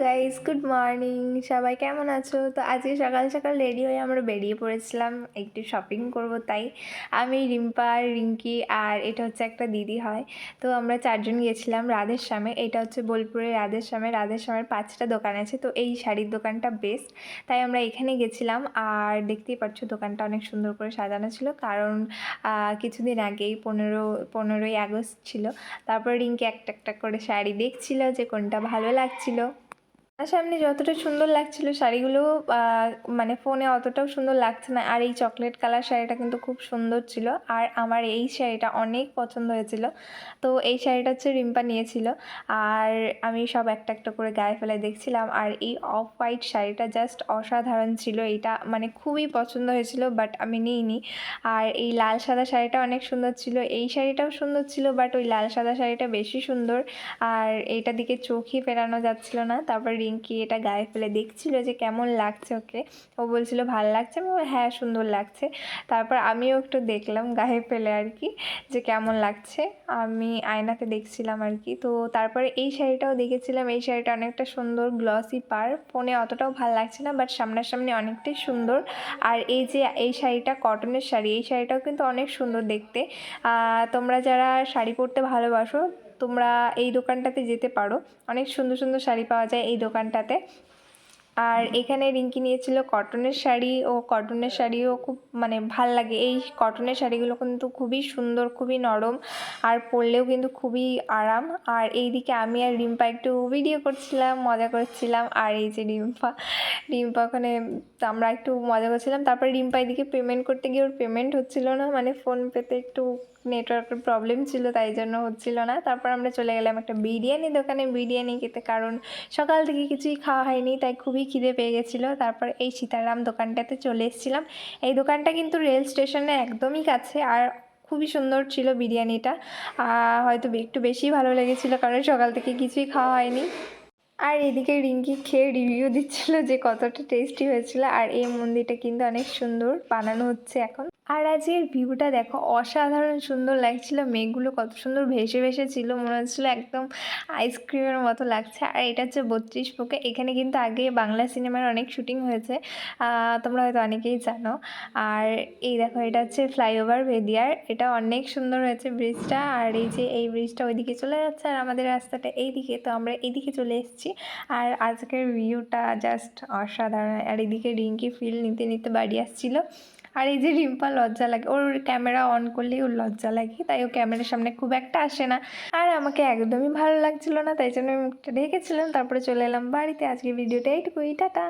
Guys, good morning. সবাই কেমন আছো? তো আজকে সকাল সকাল রেডি হয়ে আমরা বেরিয়ে পড়েছিলাম একটু শপিং করব। তাই আমি, রিম্পা, রিঙ্কি আর এটা হচ্ছে একটা দিদি হয়। তো আমরা চারজন গিয়েছিলাম রাধেশ্যামে। এটা হচ্ছে বোলপুরের রাধেশ্যামে। রাধেশ্যামের 5টা দোকান আছে, তো এই শাড়ির দোকানটা বেস্ট, তাই আমরা এখানে গেছিলাম। আর দেখতেই পাচ্ছ দোকানটা অনেক সুন্দর করে সাজানো ছিল, কারণ কিছুদিন আগেই 15ই আগস্ট ছিল। তারপর রিঙ্কি একটা একটা করে শাড়ি দেখছিল যে কোনটা ভালো লাগছিল। সামনে যতটা সুন্দর লাগছিল শাড়িগুলো, মানে ফোনে অতটাও সুন্দর লাগছে না। আর এই চকলেট কালার শাড়িটা কিন্তু খুব সুন্দর ছিল, আর আমার এই শাড়িটা অনেক পছন্দ হয়েছিল। তো এই শাড়িটা হচ্ছে রিম্পা নিয়েছিল, আর আমি সব একটা একটা করে গায়ে ফেলে দেখছিলাম। আর এই অফ হোয়াইট শাড়িটা জাস্ট অসাধারণ ছিল, এটা মানে খুবই পছন্দ হয়েছিল, বাট আমি নিইনি। আর এই লাল সাদা শাড়িটা অনেক সুন্দর ছিল, এই শাড়িটাও সুন্দর ছিল, বাট ওই লাল সাদা শাড়িটা বেশি সুন্দর। আর এইটার দিকে চোখই ফেরানো যাচ্ছিল না। তারপর রিঙ্কি এটা গায়ে ফেলে দেখছিল যে কেমন লাগছে ওকে। ও বলছিল ভালো লাগছে, আমি বললাম, হ্যাঁ সুন্দর লাগছে। তারপর আমিও একটু দেখলাম গায়ে ফেলে আর কি, যে কেমন লাগছে। আমি আয়নাতে দেখছিলাম আর কি। তো তারপরে এই শাড়িটাও দেখেছিলাম, এই শাড়িটা অনেকটা সুন্দর, গ্লসি পার। ফোনে অতটাও ভালো লাগছে না, বাট সামনাসামনি অনেকটাই সুন্দর। আর এই যে এই শাড়িটা কটনের শাড়ি, এই শাড়িটাও কিন্তু অনেক সুন্দর দেখতে। তোমরা যারা শাড়ি পরতে ভালোবাসো, তোমরা এই দোকানটাতে যেতে পারো, অনেক সুন্দর সুন্দর শাড়ি পাওয়া যায় এই দোকানটাতে। আর এখানে রিঙ্কি নিয়েছিল কটনের শাড়ি, ও কটনের শাড়িও খুব মানে ভাল লাগে। এই কটনের শাড়িগুলো কিন্তু খুবই সুন্দর, খুবই নরম, আর পরলেও কিন্তু খুবই আরাম। আর এইদিকে আমি আর রিম্পা একটু ভিডিও করছিলাম, মজা করছিলাম। আর এই যে রিম্পা রিম্পা ওখানে, আমরা একটু মজা করছিলাম। তারপরে রিম্পা এদিকে পেমেন্ট করতে গিয়ে ওর পেমেন্ট হচ্ছিল না, মানে ফোন পেতে একটু নেটওয়ার্কের প্রবলেম ছিল, তাই জন্য হচ্ছিল না। তারপর আমরা চলে গেলাম একটা বিরিয়ানি দোকানে বিরিয়ানি খেতে, কারণ সকাল থেকে কিছুই খাওয়া হয়নি, তাই খুবই খিদে পেয়ে গেছিলো। তারপর এই সীতারাম দোকানটাতে চলে এসেছিলাম। এই দোকানটা কিন্তু রেল স্টেশনের একদমই কাছে, আর খুবই সুন্দর ছিল বিরিয়ানিটা। হয়তো একটু বেশি ভালো লেগেছিলো, কারণ সকাল থেকে কিছুই খাওয়া হয়নি। আর এদিকে রিঙ্কি খেয়ে রিভিউ দিচ্ছিল যে কতটা টেস্টি হয়েছিল। আর এই মন্দিরটা কিন্তু অনেক সুন্দর বানানো হচ্ছে এখন। আর আজকের ভিউটা দেখো, অসাধারণ সুন্দর লাগছিল। মেঘগুলো কত সুন্দর ভেসে ভেসে ছিল, মনে হচ্ছিলো একদম আইসক্রিমের মতো লাগছে। আর এটা হচ্ছে 32 ফুকে। এখানে কিন্তু আগে বাংলা সিনেমার অনেক শুটিং হয়েছে, তোমরা হয়তো অনেকেই জানো। আর এই দেখো, এটা হচ্ছে ফ্লাইওভার ভেদিয়ার, এটা অনেক সুন্দর হয়েছে ব্রিজটা। আর এই যে এই ব্রিজটা ওইদিকে চলে যাচ্ছে, আর আমাদের রাস্তাটা এইদিকে, তো আমরা এইদিকে চলে এসেছি। আর আজকের ভিউটা জাস্ট অসাধারণ। আর এদিকে রিঙ্কি ফিল নিতে নিতে বাড়ি আসছিল। আর এই যে রিম্পা লজ্জা লাগে, ওর ক্যামেরা অন করলেই ওর লজ্জা লাগে, তাই ও ক্যামেরার সামনে খুব একটা আসে না। আর আমাকে একদমই ভালো লাগছিল না, তাই জন্য আমি মুখটা ঢেকেছিলাম। তারপরে চলে এলাম বাড়িতে। আজকে ভিডিওটা এইটুকুই, টাটা।